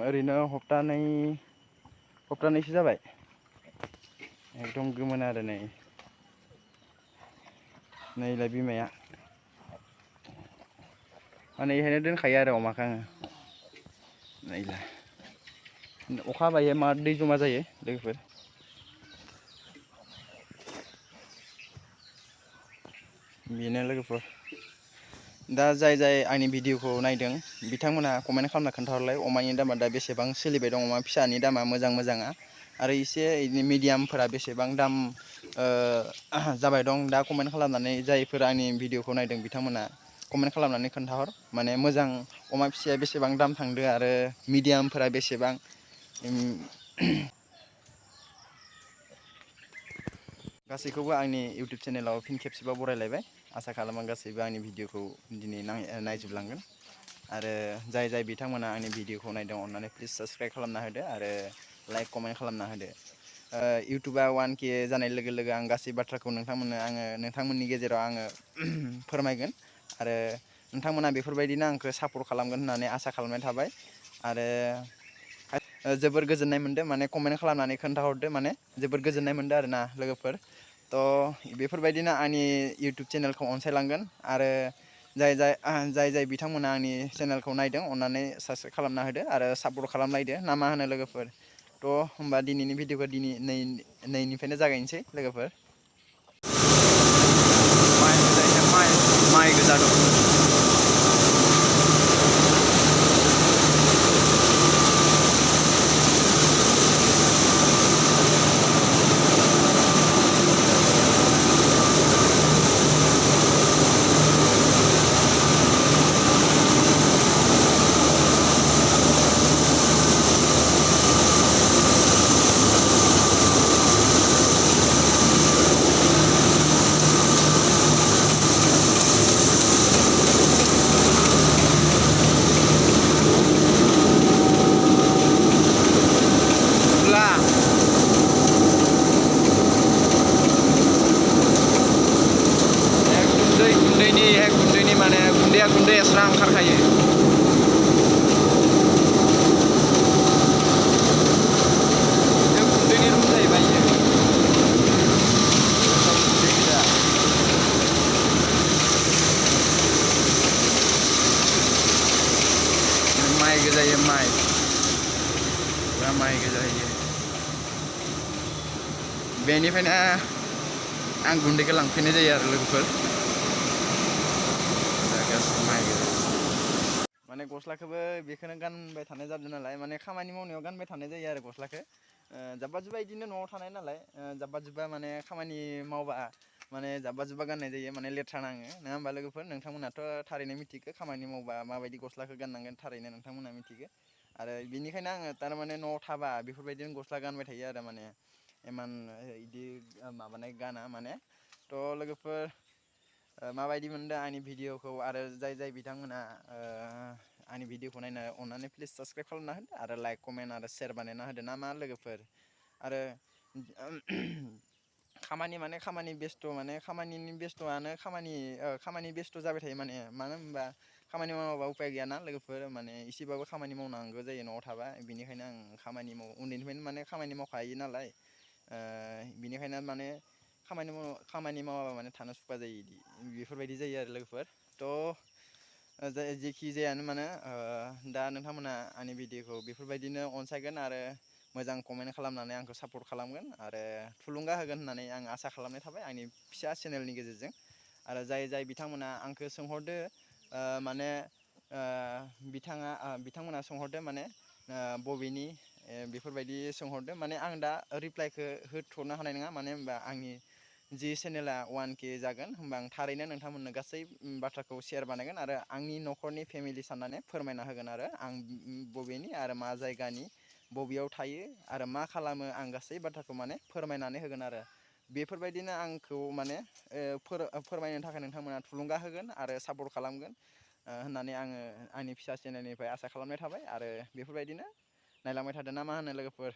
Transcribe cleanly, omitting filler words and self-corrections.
ओरैनो हप्तानैसो जाबाय एकदम गोमोन आरो नैलाय बिमाया माने इहायनो दोनखायो आरो अमाखौ आङो नैलाय अखा हाबाय मा दै जमा जायो लोगोफोर बेनो लोगोफोर दा जाय आंनि भिडिअखौ नायदों बिथांमोना कमेन्ट खालामना खोन्थाहरलाय अमानि दामा दा बेसेबां सोलिबाय दं अमा फिसानि दामा मोजाङा आरो एसे मिडियामफोरा बेसेबां दाम जाबाय दं दा कमेन्ट खालामनानै जायफोर आंनि भिडिअखौ नायदों बिथांमोना कमेन्ट खालामनानै खोन्थाहर माने मोजां अमा फिसाया बेसेबां दाम थांदो आरो मिडियामफोरा बेसेबां गासैखौबो आंनि इउटुब चेनेलाव फिन खेबसेबाव बरायलायबाय आसा खालामो गासैबो आंनि भिडिअखौ दिनै नायजोबलांगोन आरो जाय बिथांमोना आंनि भिडिअखौ नायदों अननानै प्लिज साबस्क्राइब खालामना होदो आरो लाइक कमेन्ट खालामना होदो इउटुबा 1K जानाय लोगो लोगो आं गासै बाथ्राखौ नोंथांमोननि गेजेराव आङो फोरमायगोन आरो नोंथांमोना बेफोरबायदिनो आंखौ सापर्ट खालामगोन होननानै आसा खालामनाय थाबाय आरो जोबोर गोजोननाय मोनदों माने कमेन्ट खालामनानै खोन्थाहरदो माने जोबोर गोजोननाय मोनदों आरोना लोगोफोर थ' बेफोरबायदिनो आंनि इउटुब चेनेलखौ अनसायलांगोन आरो जाय बिथांमोना आंनि चेनेलखौ नायदों अननानै साबस्क्राइब खालामना होदो आरो सापर्ट खालामलायदो ना मा होनो लोगोफोर थ' होमबा दिनैनि भिडिअखौ नैनिफ्रायनो जागायनोसै लोगोफोर माइ गोजा दं गुन्दैनि माने गुन्दै एक्सट्रा ओंखारखायो गुन्दैनि रुम जाहैबाय माइ गोजायो माइ गोजायो बेनिफ्रायनो आं गुन्दैखौ लांफैनाय जायो आरो लोगोफोर माने गस्लाखौबो बेखौनो गानबाय थानाय जादों नालाय माने खामानि मावनायाव गानबाय थानाय जायो आरो गस्लाखौ जाब्बा जुब्बा बिदिनो न'आव थानाय नालाय जाब्बा जुब्बा माने खामानि मावबा माने जाब्बा जुब्बा गाननाय जायो माने लेथ्रा नाङो नङा होमबा लोगोफोर नोंथांमोनाथ' थारैनो मिथिगौ खामानि मावबा माबायदि गस्लाखौ गाननांगोन थारैनो नोंथांमोना मिथिगौ आरो बिनिखायनो आङो थारमाने न'आव थाबा बेफोरबायदिनो गस्ला गानबाय थायो आरो माने इमान बिदि माबानाय गाना माने थ' लोगोफोर माबायदि मोनदों आंनि भिडिअखौ आरो जाय बिथांमोना आंनि भिडिअखौ नायनो अननानै प्लिज साबस्क्राइब खालामना होदो आरो लाइक कमेन्ट आरो शेयार बानायना होदो ना मा लोगोफोर आरो खामानि बेस्थ' माने खामानि बेस्थ' जाबाय थायो माने मानो होनबा खामानि मावाबा उफाय गैयाना लोगोफोर माने एसेबाबो खामानि मावनांगौ जायो न'आव थाबा बेनिखायनो आं उन्दैनिफ्रायनो माने खामानि मावखायो नालाय बिनिखायनो माने खामानि मावाबा माने थानो सुखा जायो बेफोरबायदि जायो आरो लोगोफोर थ' जेखि जायानो माने दा नोंथांमोना आंनि भिडिअखौ बेफोरबायदिनो अनसायगोन आरो मोजां कमेन्ट खालामनानै आंखौ सापर्ट खालामगोन आरो थुलुंगा होगोन होननानै आं आसा खालामनाय थाबाय आंनि फिसा चेनेलनि गेजेरजों आरो जाय बिथांमोना आंखौ सोंहरदो माने बिथांमोना सोंहरदो माने बबेनि बेफोरबायदि सोंहरदो माने आं दा रिप्लाइखौ होथ'नो हानाय नङा मानो होनबा आंनि जि चेनेला 1K जागोन होमबा आं थारैनो नोंथांमोननो गासै बाथ्राखौ शेयार बानायगोन आरो आंनि न'खरनि फेमिलि साननानै फोरमायना होगोन आरो आं बबेनि आरो मा जायगानि बबेयाव थायो आरो मा खालामो आं गासै बाथ्राखौ माने फोरमायनानै होगोन आरो बेफोरबायदिनो आंखौ माने फोरमायनो थाखाय नोंथांमोना थुलुंगा होगोन आरो सापर्ट खालामगोन होननानै आङो आंनि फिसा चेनेलनिफ्राय आसा खालामनाय थाबाय आरो बेफोरबायदिनो नायलांबाय थादो ना मा होनो लोगोफोर